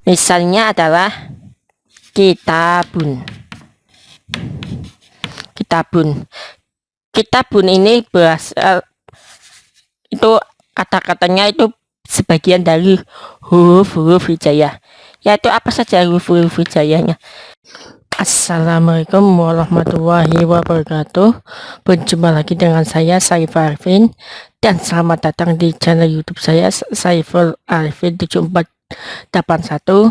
Misalnya adalah kitabun. Kitabun ini berasal itu kata-katanya itu sebagian dari huruf-huruf hijaiyah. Yaitu apa saja huruf-huruf hijaiyahnya? Assalamualaikum warahmatullahi wabarakatuh. Berjumpa lagi dengan saya Saiful Arifin, dan selamat datang di channel YouTube saya Saiful Arifin 7481.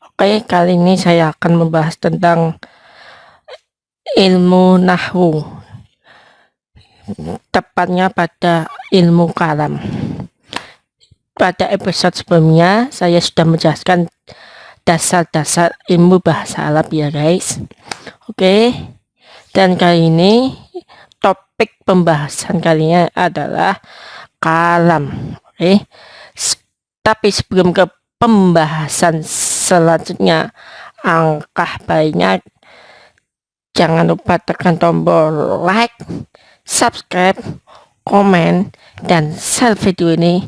Oke, kali ini saya akan membahas tentang ilmu nahwu, tepatnya pada ilmu kalam. Pada episode sebelumnya saya sudah menjelaskan dasar-dasar ilmu bahasa Arab ya guys. Oke, dan kali ini topik pembahasan kalinya adalah kalam. Oke, tapi sebelum ke pembahasan selanjutnya, angkah baiknya jangan lupa tekan tombol like, subscribe, komen, dan share video ini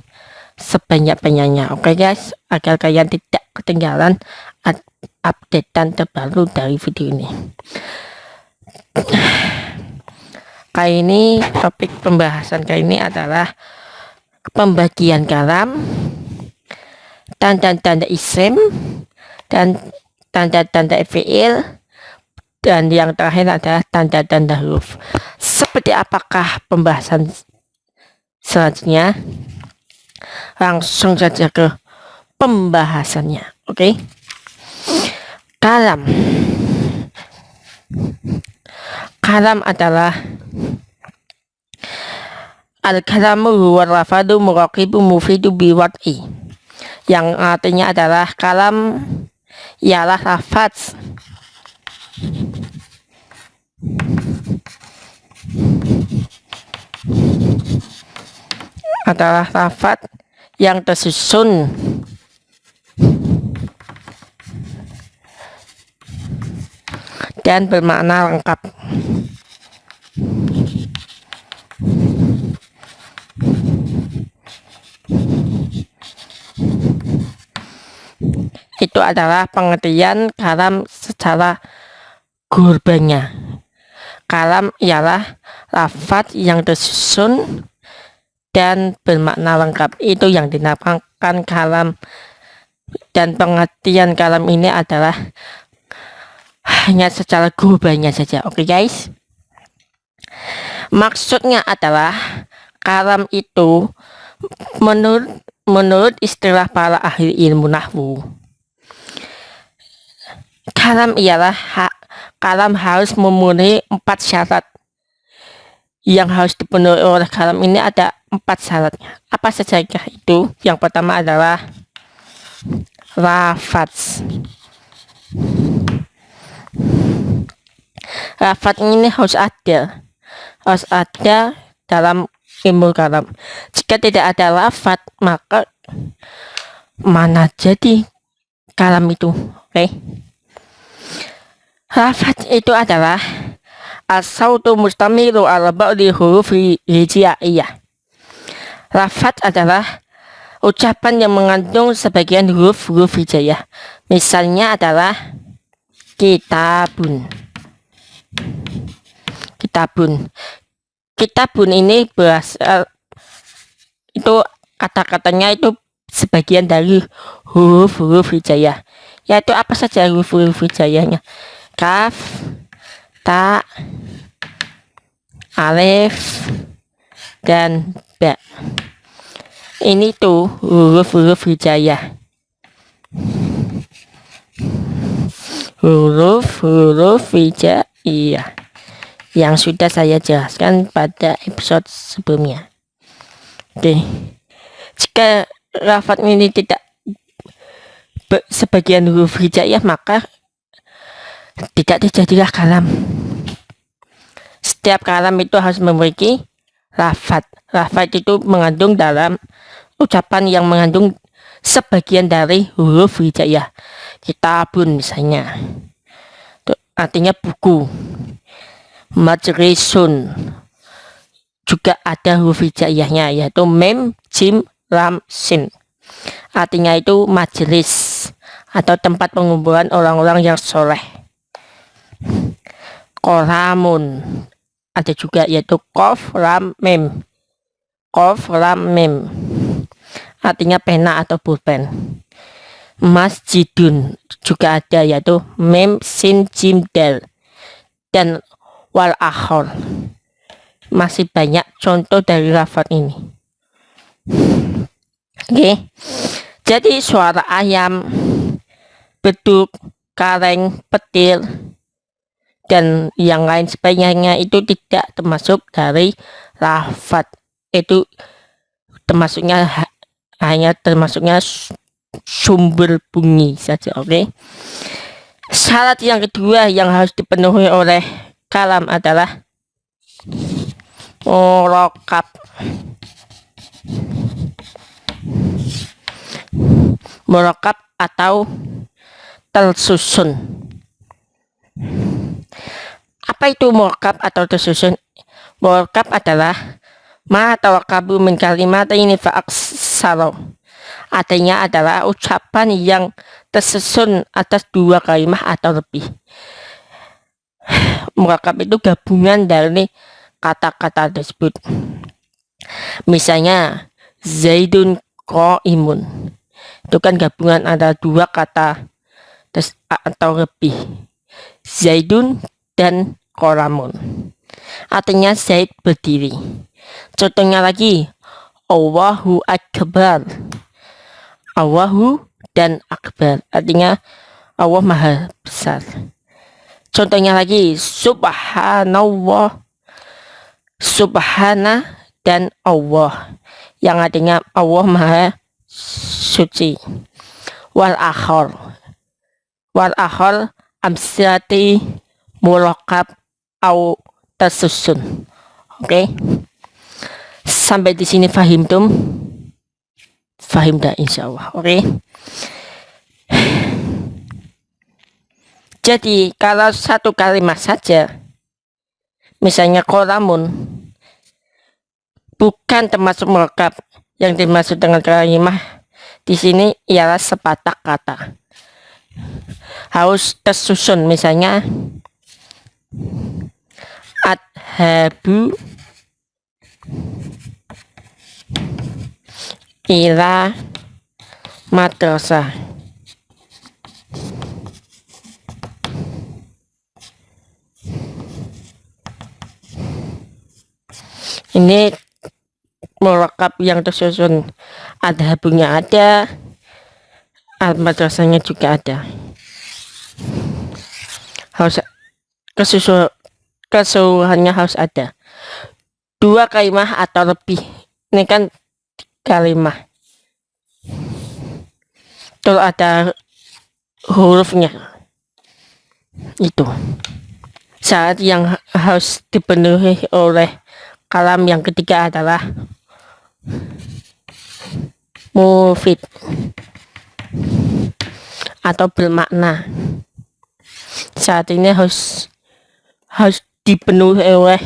sebanyak-banyaknya. Oke guys, agar kalian tidak ketinggalan updatean terbaru dari video ini. Kali ini topik pembahasan kali ini adalah pembagian kalam, tanda-tanda isim, dan tanda-tanda fiil, dan yang terakhir adalah tanda-tanda huruf. Seperti apakah pembahasan selanjutnya? Langsung saja ke pembahasannya. Oke. Kalam adalah al-kalamu huwa lafadhu muraqibu mufidu biwad'i, yang artinya adalah kalam ialah lafaz yang tersusun dan bermakna lengkap. Itu adalah pengertian kalam secara gurbannya. Kalam ialah lafaz yang tersusun dan bermakna lengkap. Itu yang dinamakan kalam, dan pengertian kalam ini adalah hanya secara gurbannya saja. Oke guys, maksudnya adalah kalam itu menurut istilah para ahli ilmu nahwu, kalam harus memenuhi 4 syarat. Yang harus dipenuhi oleh kalam ini ada 4 syaratnya. Apa saja itu? Yang pertama adalah lafaz. Lafaz ini harus ada dalam ilmu kalam. Jika tidak ada lafaz, maka mana jadi kalam itu? Oke. Lafaz itu adalah as-sautu mustamilu ala ba'di huruf hijaiyah. Lafaz adalah ucapan yang mengandung sebagian huruf hijaiyah. Misalnya adalah kitabun. Kitabun ini berasal itu kata-katanya itu sebagian dari huruf hijaiyah. Yaitu apa saja huruf hijaiyahnya? Kaf, ta, alif, dan ba. Ini tuh huruf hijaiyah. Huruf hijaiyah yang sudah saya jelaskan pada episode sebelumnya. Oke. Jika lafaz ini tidak sebagian huruf hijaiyah, maka tidak terjadilah kalam. Setiap kalam itu harus memiliki lafaz. Lafaz itu mengandung dalam ucapan yang mengandung sebagian dari huruf hijaiyah. Kitabun misalnya, itu artinya buku. Majlisun juga ada huruf hijaiyahnya, yaitu mem, jim, lam, sin. Artinya itu majelis. atau tempat pengumpulan orang-orang yang soleh. Koramun ada juga, yaitu Qaf Lam Mim. Qaf Lam Mim artinya pena atau pulpen. Masjidun juga ada, yaitu Mim Sin Jim Del dan wal akhor. Masih banyak contoh dari lafaz ini. Oke. Jadi suara ayam, beduk, kaleng, petir, dan yang lain sebagainya itu tidak termasuk dari lafaz. Itu termasuknya hanya termasuknya sumber bunyi saja. Oke. Syarat yang kedua yang harus dipenuhi oleh kalam adalah murokab. Murokab atau tersusun. Apa itu murokab atau tersusun? Murokab adalah ma tawakabu min kalimatain fa'aksaro. Artinya adalah ucapan yang tersusun atas 2 kalimat atau lebih. Murokab itu gabungan dari kata-kata tersebut. Misalnya Zaidun Qaimun, itu kan gabungan ada 2 kata atau lebih, Zaidun dan Qalamun. Artinya Zaid berdiri. Contohnya lagi Allahu Akbar. Allahu dan Akbar artinya Allah Maha Besar. Contohnya lagi Subhanallah. Subhana dan Allah yang artinya Allah Maha Suci. Wal akhor. Wal akhor amsilati murokab au tersusun. Oke. Sampai di sini fahim tum? Fahim dah insyaallah. Oke. Jadi kalau satu kalimat saja, misalnya kolamun, bukan termasuk murokab. Yang dimaksud dengan kalimat di sini ialah sepatah kata. Harus tersusun, misalnya adhabu ila madrasah. Ini murokab yang tersusun, adhabunya ada, madrasahnya juga ada. Harus keseluruhannya harus ada 2 kalimat atau lebih. Ini kan kalimat, terus ada hurufnya. Itu syarat yang harus dipenuhi oleh kalam yang ketiga adalah mufid atau bermakna. Saat ini harus dipenuhi oleh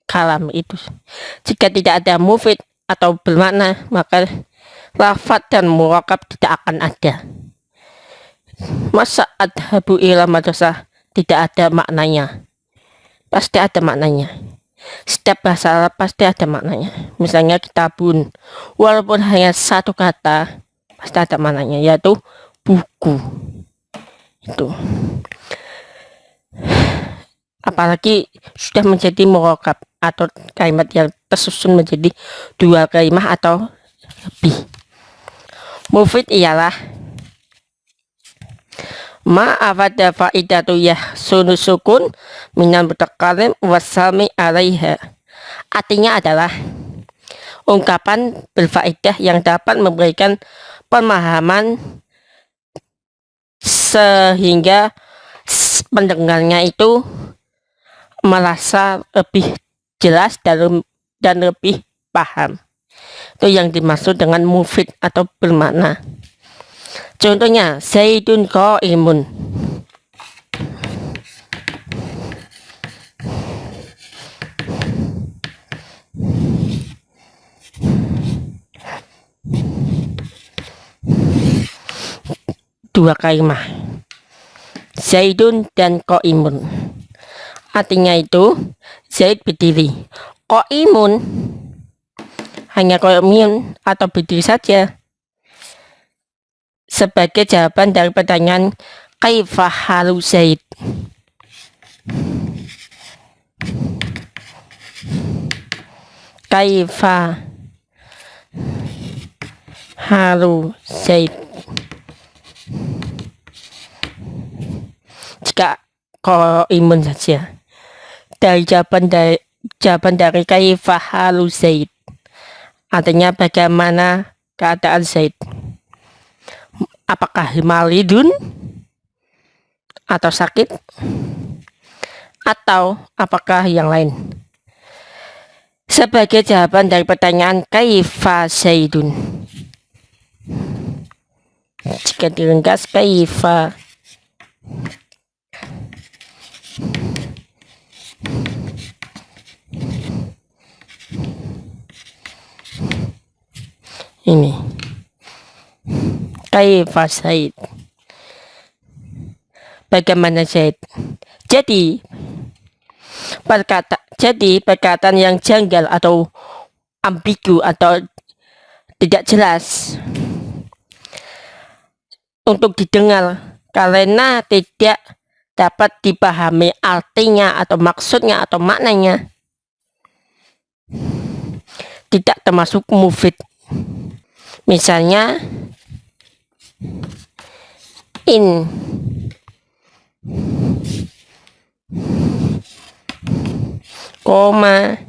kalam itu. Jika tidak ada mufid atau bermakna, maka lafaz dan murokab tidak akan ada. Masa adhabu ila madrasah tidak ada maknanya? Pasti ada maknanya. Setiap bahasa Arab pasti ada maknanya. Misalnya kitabun, walaupun hanya 1 kata, pasti ada maknanya, yaitu buku. Itu. Apalagi sudah menjadi murokab atau kalimat yang tersusun menjadi 2 kalimat atau lebih. Mufid ialah ma afada faidatu yahsunu sukun minal mutakalim wasami alaiha. Artinya adalah ungkapan berfaedah yang dapat memberikan pemahaman sehingga pendengarnya itu merasa lebih jelas dan lebih paham. Itu yang dimaksud dengan mufid atau bermakna. Contohnya Zaidun qaimun. dua kalimat, Zaidun dan Qaimun. Artinya itu Zaid berdiri, Qaimun hanya Qaimun atau berdiri saja. Sebagai jawaban dari pertanyaan kaifa halu Zaid. Kaifa halu Zaid. Jika Qaimun saja. Dari jawaban dari kaifa halu Zaid, artinya bagaimana keadaan Zaid. Apakah maridun atau sakit, atau apakah yang lain? Sebagai jawaban dari pertanyaan kaifa Zaidun, jika diringkas kaifa ini kaifa Zaid, bagaimana Zaid. Jadi perkataan yang janggal atau ambigu atau tidak jelas untuk didengar karena tidak dapat dipahami artinya atau maksudnya atau maknanya, tidak termasuk mufid. Misalnya in koma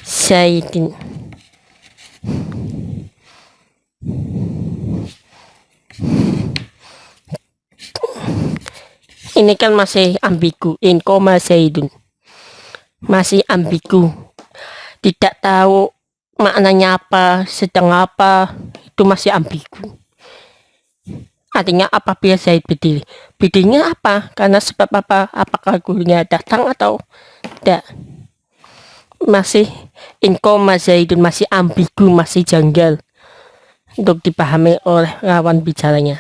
Zaidin. Ini kan masih ambigu, in koma Zaidun masih ambigu, tidak tahu maknanya apa, sedang apa, itu masih ambigu. Artinya apabila Zaid berdiri, berdirinya apa, karena sebab apa, apakah gurunya datang atau tidak, masih in koma Zaidun, masih ambigu, masih janggal untuk dipahami oleh lawan bicaranya.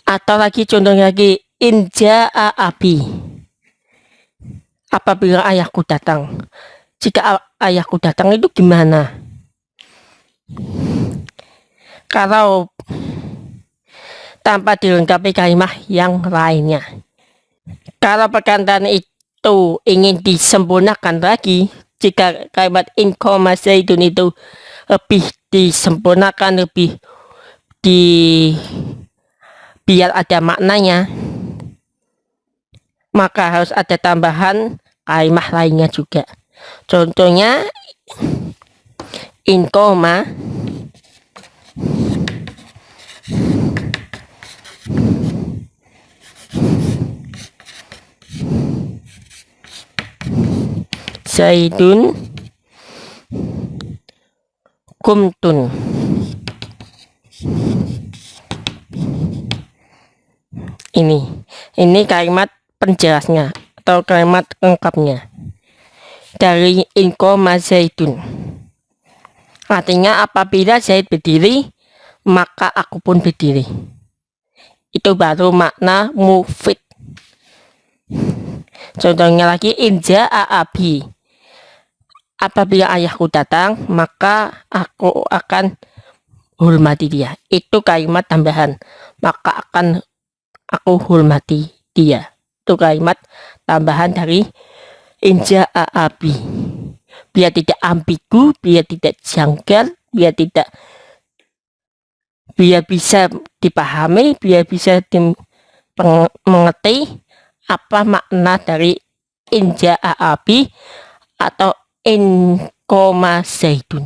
Atau lagi contohnya lagi, in jaa abi, apabila ayahku datang. Jika ayahku datang itu gimana? Kalau tanpa dilengkapi kalimat yang lainnya. Kalau perkataan itu ingin disempurnakan lagi, jika kalimat in koma Zaidun itu lebih disempurnakan, lebih biar ada maknanya, maka harus ada tambahan kalimat lainnya juga. Contohnya in koma Zaidun kumtun. Ini kalimat penjelasnya atau kalimat lengkapnya dari in koma Zaidun. Artinya apabila Zaid berdiri, maka aku pun berdiri. Itu baru makna mufid. Contohnya lagi in jaa abi, apabila ayahku datang, maka aku akan hormati dia. Itu kalimat tambahan, maka akan aku hormati dia. Itu kalimat tambahan dari in jaa abi, biar tidak ambigu, biar tidak janggal, biar bisa dipahami, biar bisa mengerti apa makna dari in jaa abi atau in koma Zaidun.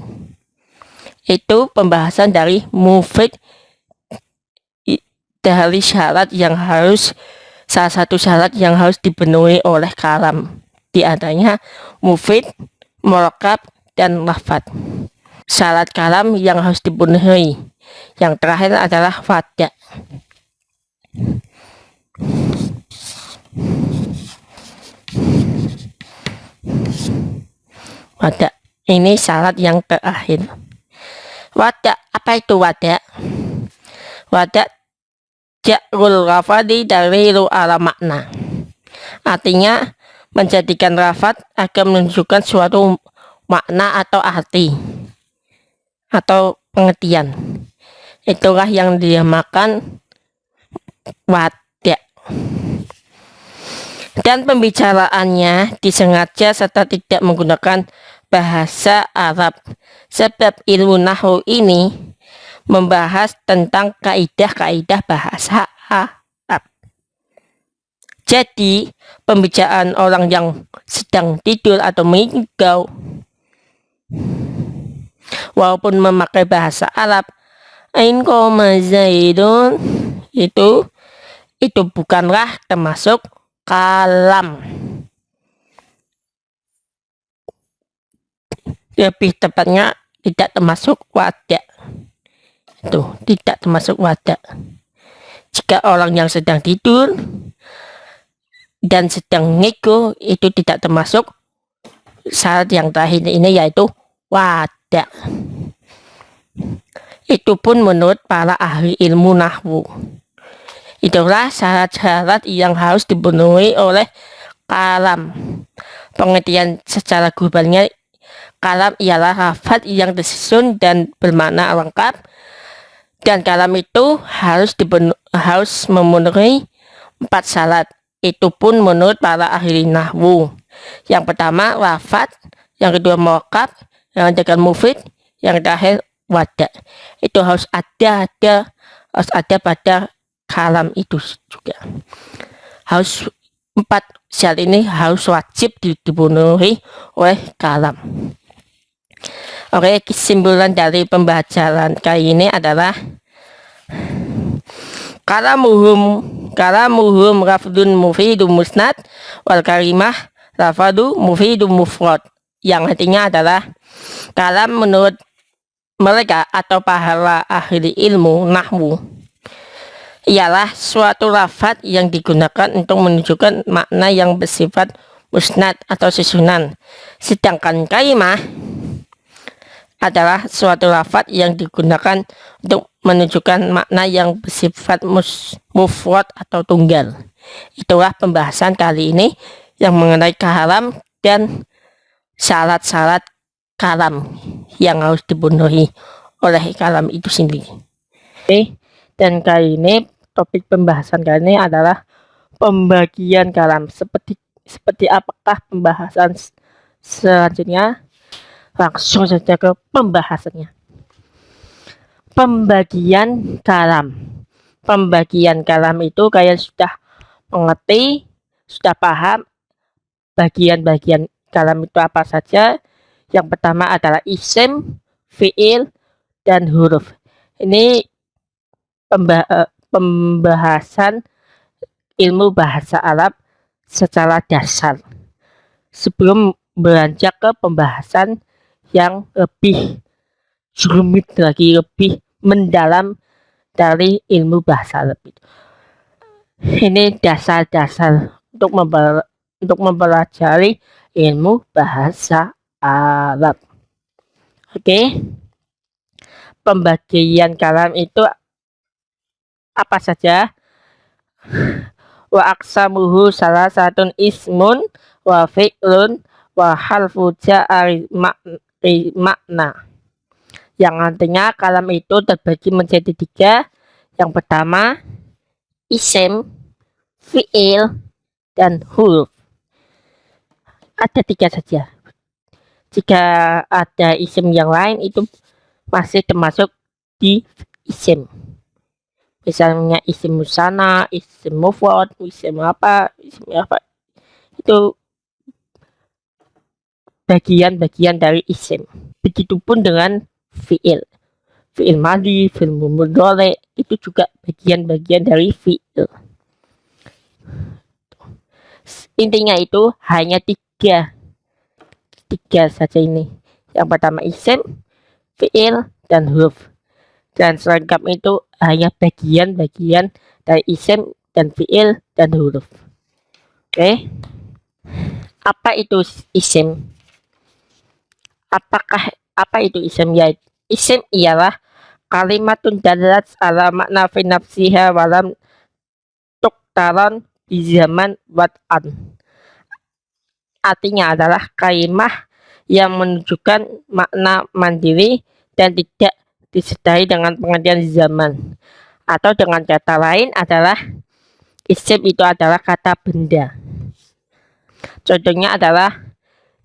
Itu pembahasan dari mufid, dari syarat yang harus, salah satu syarat yang harus dipenuhi oleh kalam, di antaranya mufid, murakkab, dan lafadz. Syarat kalam yang harus dipenuhi yang terakhir adalah wada. Wada ini syarat yang terakhir. Wada Apa itu wadak? Wadak ja'rul lafadhi dari ala makna. Artinya menjadikan lafadz akan menunjukkan suatu makna atau arti atau pengertian. Itulah yang dinamakan wadak. Dan pembicaraannya disengaja serta tidak menggunakan bahasa Arab, sebab ilmu nahwu ini membahas tentang kaidah-kaidah bahasa Arab. Jadi pembicaraan orang yang sedang tidur atau mengigau walaupun memakai bahasa Arab, ain koma zaidun, itu bukanlah termasuk kalam. Lebih tepatnya tidak termasuk wadak. Itu tidak termasuk wadak. Jika orang yang sedang tidur dan sedang nego, itu tidak termasuk syarat yang terakhir ini, yaitu wadak. Itu pun menurut para ahli ilmu nahwu. Itulah syarat-syarat yang harus dipenuhi oleh kalam. Pengertian secara globalnya, kalam ialah lafaz yang tersusun dan bermakna lengkap, dan kalam itu harus memenuhi 4 syarat. Itu pun menurut para ahli nahwu. Yang pertama lafaz, yang kedua murakkab, yang ketiga mufid, yang terakhir wadak. Itu harus ada pada kalam itu juga. Harus 4 syarat ini harus wajib dipenuhi oleh kalam. Oke, kesimpulan dari pembahasan kali ini adalah kalamuhum lafdun mufidun musnad wal kalimah lafadu mufidun mufrad, yang artinya adalah kalam menurut mereka atau para ahli ilmu nahwu ialah suatu lafaz yang digunakan untuk menunjukkan makna yang bersifat musnad atau susunan, sedangkan kalimah adalah suatu lafaz yang digunakan untuk menunjukkan makna yang bersifat mufrad atau tunggal. Itulah pembahasan kali ini yang mengenai kalam dan syarat-syarat kalam yang harus dipenuhi oleh kalam itu sendiri. Oke, dan kali ini topik pembahasan kali ini adalah pembagian kalam. Seperti apakah pembahasan selanjutnya? Langsung saja ke pembahasannya. Pembagian kalam. Pembagian kalam itu kalian sudah mengerti, sudah paham bagian-bagian kalam itu apa saja. Yang pertama adalah isim, fiil, dan huruf. Ini pembahasan ilmu bahasa Arab secara dasar. Sebelum beranjak ke pembahasan yang lebih rumit lagi, lebih mendalam dari ilmu bahasa Arab itu. Ini dasar-dasar untuk mempelajari ilmu bahasa Arab. Oke. Pembagian kalam itu apa saja? Wa aqsamuhu salah satun ismun wa fi'lun wa harfu ja'ari makna, yang artinya kalam itu terbagi menjadi 3. Yang pertama isim, fi'il, dan huruf. Ada 3 saja. Jika ada isim yang lain itu masih termasuk di isim. Misalnya isim musanna, isim mufrad, isim apa, itu bagian-bagian dari isim. Begitupun dengan fi'il. Fi'il madhi, fi'il mudhari, itu juga bagian-bagian dari fi'il. Intinya itu hanya 3 saja ini. Yang pertama isim, fi'il, dan huruf. Dan selengkap itu hanya bagian-bagian dari isim dan fi'il dan huruf. Oke. Apa itu isim? Apa itu isim? Ya, isim ialah kalimatun dalat ala makna fi nafsiha walam tuktaron di zaman wat'an. Artinya adalah kalimah yang menunjukkan makna mandiri dan tidak disertai dengan pengertian zaman. Atau dengan kata lain adalah isim itu adalah kata benda. Contohnya adalah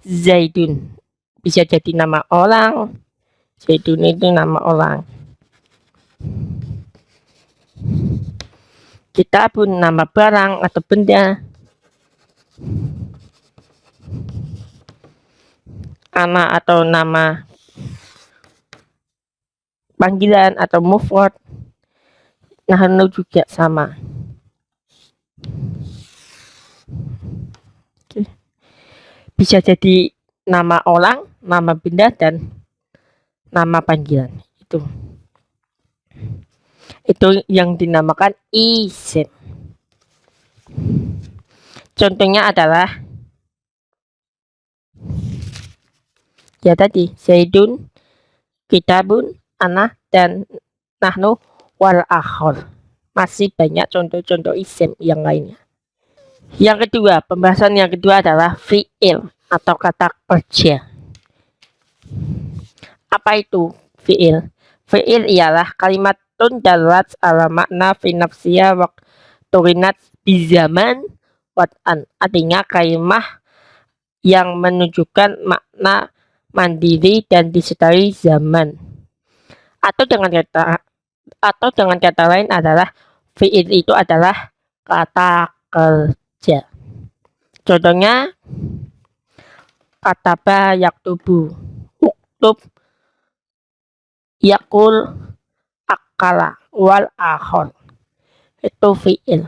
Zaidun, bisa jadi nama orang. Zaidun itu nama orang. Kitabun nama barang atau benda. Ana atau nama panggilan atau mufrad. Nahnu juga sama. Bisa jadi nama orang, nama benda, dan nama panggilan. Itu yang dinamakan isim. Contohnya adalah ya tadi Zaidun, kitabun, ana, dan nahnu, wal akhor. Masih banyak contoh-contoh isim yang lainnya. Yang kedua, pembahasan yang kedua adalah fi'il atau kata kerja. Apa itu fi'il? Fi'il ialah kalimatun dalat ala makna fi nafsiya wa turinat di zaman wat'an. Artinya kalimah yang menunjukkan makna mandiri dan disertai zaman. Atau dengan kata lain adalah fi'il itu adalah kata kerja. Contohnya kataba yaktubu, uktub, yakul, akala, wal akhor. Itu fi'il.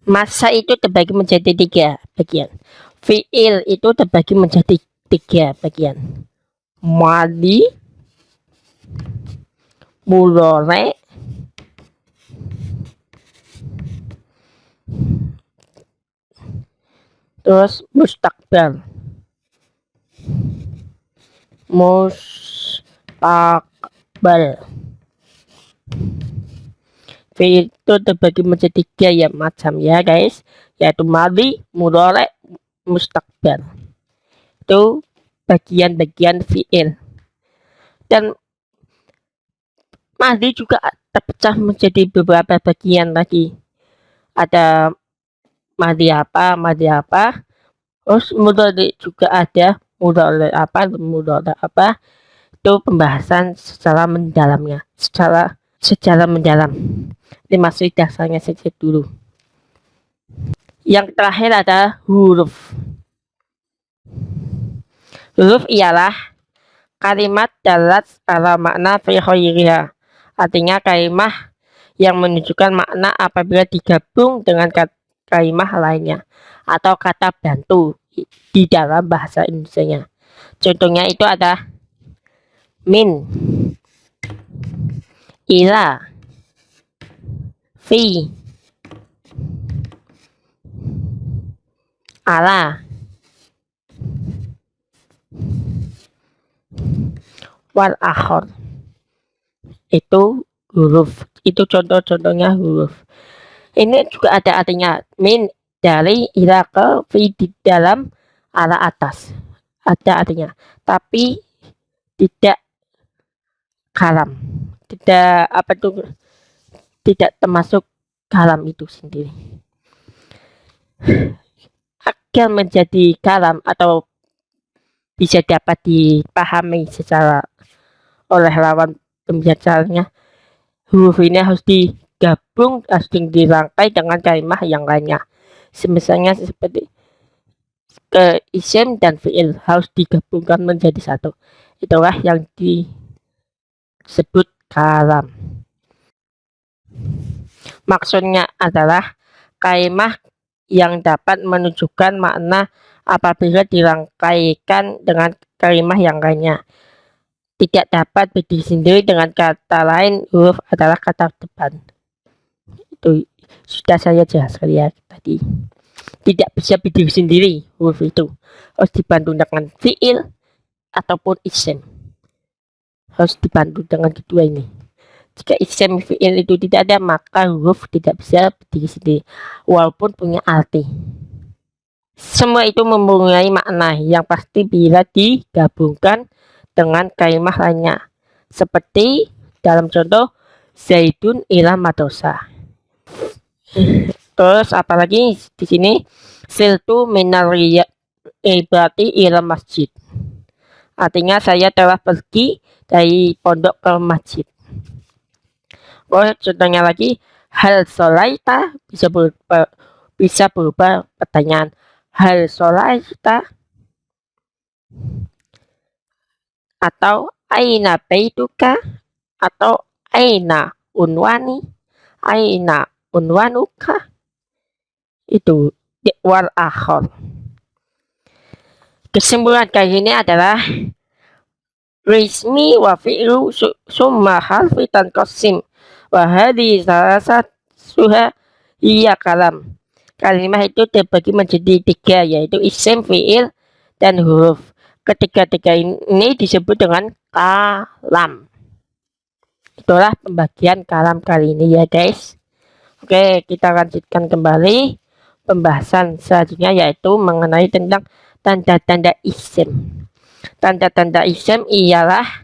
Masa itu terbagi menjadi 3 bagian. Fi'il itu terbagi menjadi 3 bagian. Madi, mudhari, terus mustaqbal. Fi'il itu terbagi menjadi 3 ya macam ya guys, yaitu madi, mudhari, mustaqbal. Itu bagian-bagian fi'il. Dan madi juga terpecah menjadi beberapa bagian lagi. Ada madi apa, terus mudhari juga ada mudhari apa. Itu pembahasan secara mendalamnya, secara mendalam. Ini masih dasarnya saja dulu. Yang terakhir ada huruf. Huruf ialah kalimat dalat ala makna fi khairiha. Artinya kalimah yang menunjukkan makna apabila digabung dengan kalimah lainnya atau kata bantu di dalam bahasa Indonesianya. Contohnya itu ada min, ila, fi, ala, wal akhor. Itu huruf. Itu contoh-contohnya huruf. Ini juga ada artinya min, dari, ila, ke, fi, di dalam, ala, atas. Ada artinya, tapi tidak kalam, tidak termasuk kalam itu sendiri. Agar menjadi kalam atau bisa dapat dipahami secara oleh lawan pembicaranya, huruf ini harus digabung, harus dirangkai dengan kalimat yang lainnya. Misalnya seperti isim dan fi'il harus digabungkan menjadi satu. Itulah yang disebut kalam. Maksudnya adalah kalimat yang dapat menunjukkan makna apabila dirangkaikan dengan kalimat yang lainnya. Tidak dapat berdiri sendiri, dengan kata lain huruf adalah kata depan. Itu sudah saya jelaskan ya tadi. tidak bisa berdiri sendiri. Huruf itu harus dibantu dengan fiil ataupun isim. Harus dibantu dengan kedua ini. Jika isim fiil itu tidak ada, maka huruf tidak bisa berdiri sendiri walaupun punya arti. Semua itu mempunyai makna yang pasti bila digabungkan dengan kalimat lainnya. Seperti dalam contoh Zaidun ila madrasah. Terus apalagi di sini siltu minar ibati ila masjid. Artinya saya telah pergi dari pondok ke masjid. Oh, contohnya lagi hal solaita bisa berubah pertanyaan hal solaita atau aina baituka atau aina unwanuka itu wal akhir. Kesimpulan kali ini adalah rismi wa fi'lu summa harfi tanqasim wa hadhi salasat suha iya kalam. Kalimat itu terbagi menjadi 3, yaitu isim, fi'il, dan huruf. Ketiga-tiga ini disebut dengan kalam. Itulah pembagian kalam kali ini ya guys. Oke, kita lanjutkan kembali pembahasan selanjutnya, yaitu mengenai tentang tanda-tanda isim. Tanda-tanda isim ialah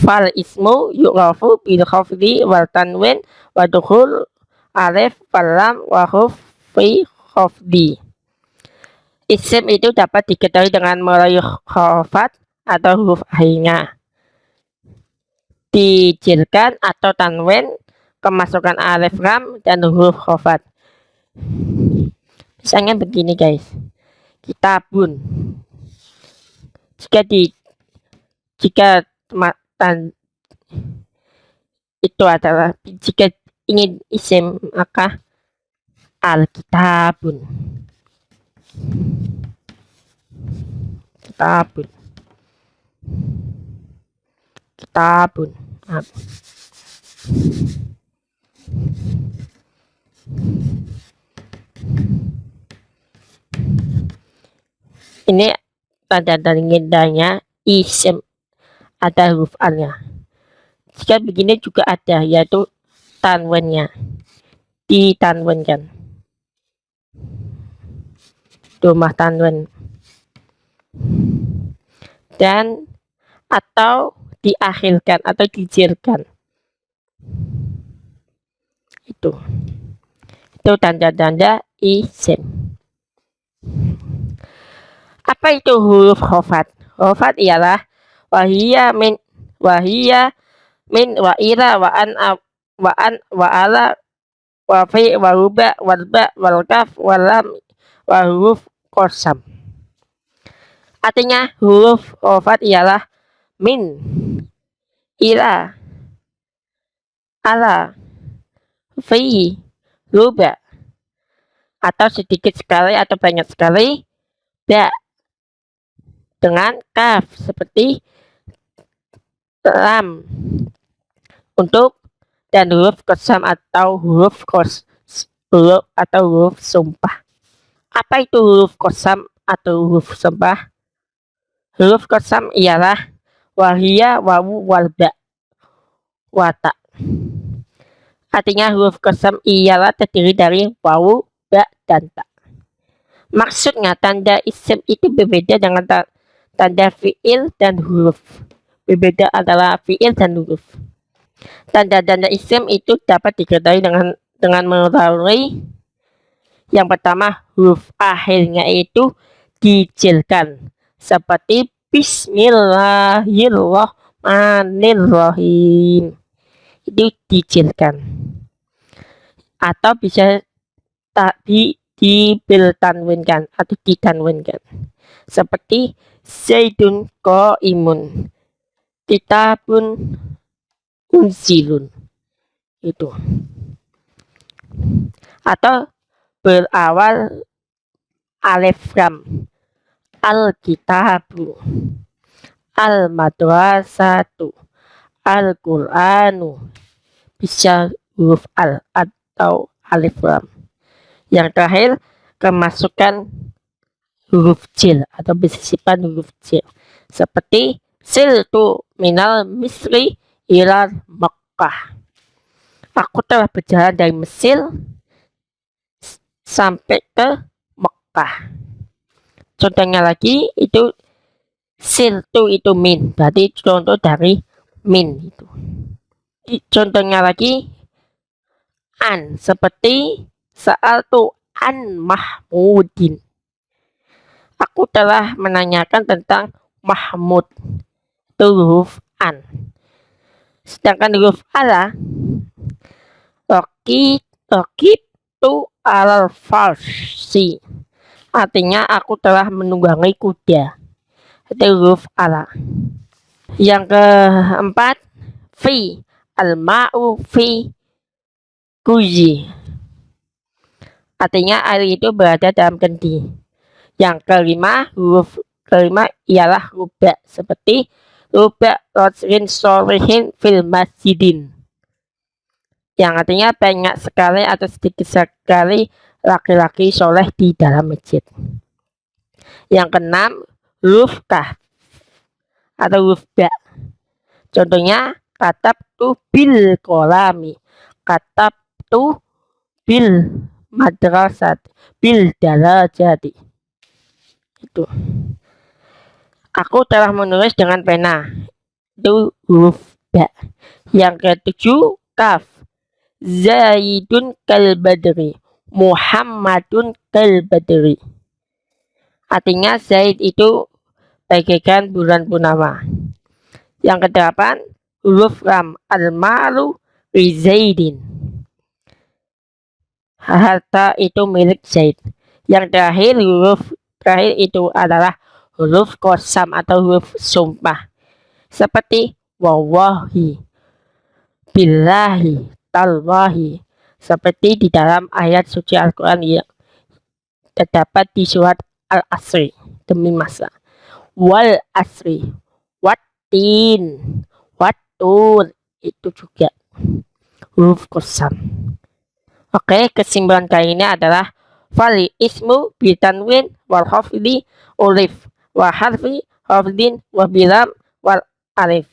fal ismu yu'rafu bil khafdi wal tanwin wa dukhul alif falam wa huruf fi khafdi. Isim itu dapat diketahui dengan melalui khafat atau huruf akhirnya, dijilkan atau tanwin, kemasukan alif lam dan huruf khafat. Misalnya begini guys, kitabun. Jika itu adalah jika ingin isim, maka al-kitabun. Kitabun. Ini tanda-tandanya isim ada huruf alnya. Jika begini juga ada, yaitu tanwinnya, ditanwinkan, domah tanwin, dan atau diakhirkan atau dijilkan. Itu tanda-tanda isim. Apa itu huruf khafat? Khafat ialah wahia min wa ila wa an wa ala wa fi wa ruba wal ba wal kaf wal lam wa huruf qasam. Artinya huruf khafat ialah min, ila, ala, fi, ruba, atau sedikit sekali atau banyak sekali, ba, dengan kaf seperti lam untuk, dan huruf qasam atau huruf sumpah. Apa itu huruf qasam atau huruf sumpah? Huruf qasam ialah wahia, wawu, wal ba, wata. Artinya huruf qasam ialah terdiri dari wawu, ba, dan ta. Maksudnya tanda isim itu berbeda dengan tanda fiil dan huruf. Berbeda adalah fiil dan huruf. Tanda-tanda isim itu dapat diketahui dengan melalui yang pertama, huruf akhirnya itu dijilkan, seperti Bismillahirrahmanirrahim. Itu dijilkan. Atau bisa ditanwinkan atau ditanwinkan, seperti Zaidun qaimun, kitabun unzilun. Itu. Atau berawal alif lam, al-kitabu, al-madrasatu, al-qur'anu. Bisa huruf al atau alif lam. Yang terakhir kemasukan huruf jil atau sisipan huruf jil seperti siltu minal Misri ilal Makkah. Aku telah berjalan dari Mesir sampai ke Mekah. Contohnya lagi itu siltu itu min, berarti contoh dari min itu. Contohnya lagi an, seperti sa'altu an Mahmudin. Aku telah menanyakan tentang Mahmud, itu huruf an. Sedangkan huruf ala, Rokib tu alal farsi, artinya aku telah menunggangi kuda, itu huruf ala. Yang keempat, fi, al-ma'u fi kuzi, artinya air itu berada dalam kendi. Yang kelima, huruf kelima ialah ruba, seperti ruba rojulin sholihin fil masjidin, yang artinya banyak sekali atau sedikit sekali laki-laki soleh di dalam masjid. Yang keenam, huruf kaf atau huruf ba. Contohnya katabtu bil kolami, katabtu bil madrasat, bil darajati. Itu. Aku telah menulis dengan pena, itu huruf ba. Yang ketujuh, kaf, Zaidun kal badri, Muhammadun kal badri, artinya Zaid itu bagaikan bulan purnama. Yang kedelapan, huruf lam, al-malu li Zaidin, harta itu milik Zaid. Yang terakhir, huruf terakhir itu adalah huruf qasam atau huruf sumpah, seperti wallahi, billahi, tallahi, seperti di dalam ayat suci Al-Quran yang terdapat di surat Al-Asri, demi masa, wal asri, watin, watur, itu juga huruf qasam. Oke, kesimpulan kali ini adalah fali ismu bitanwin wal hafidhi ulif wa harfi hafidhin wa bilam wal alif,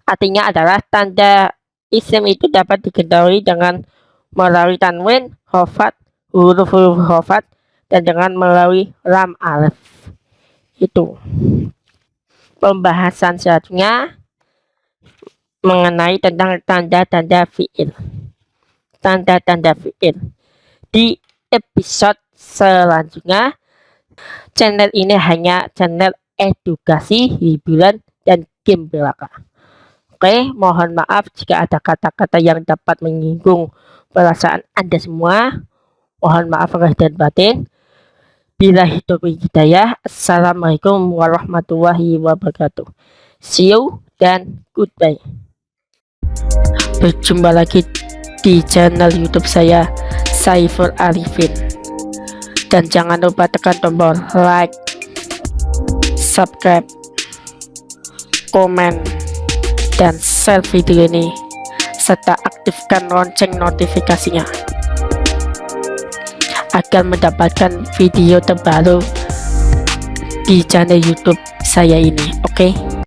artinya adalah tanda isim itu dapat diketahui dengan melalui tanwin, hafat, huruf-huruf hafat, dan dengan melalui lam alif. Itu pembahasan selanjutnya mengenai tentang tanda-tanda fi'il. Tanda-tanda fi'il. Di episode selanjutnya, channel ini hanya channel edukasi, hiburan, dan game belaka. Oke, mohon maaf jika ada kata-kata yang dapat menyinggung perasaan Anda semua. Mohon maaf lahir dan batin. Billahi taufiq hidayah. Assalamualaikum warahmatullahi wabarakatuh. See you dan goodbye. Berjumpa lagi di channel YouTube saya, Saiful Arifin. Dan jangan lupa tekan tombol like, subscribe, komen, dan share video ini, serta aktifkan lonceng notifikasinya agar mendapatkan video terbaru di channel YouTube saya ini. Oke.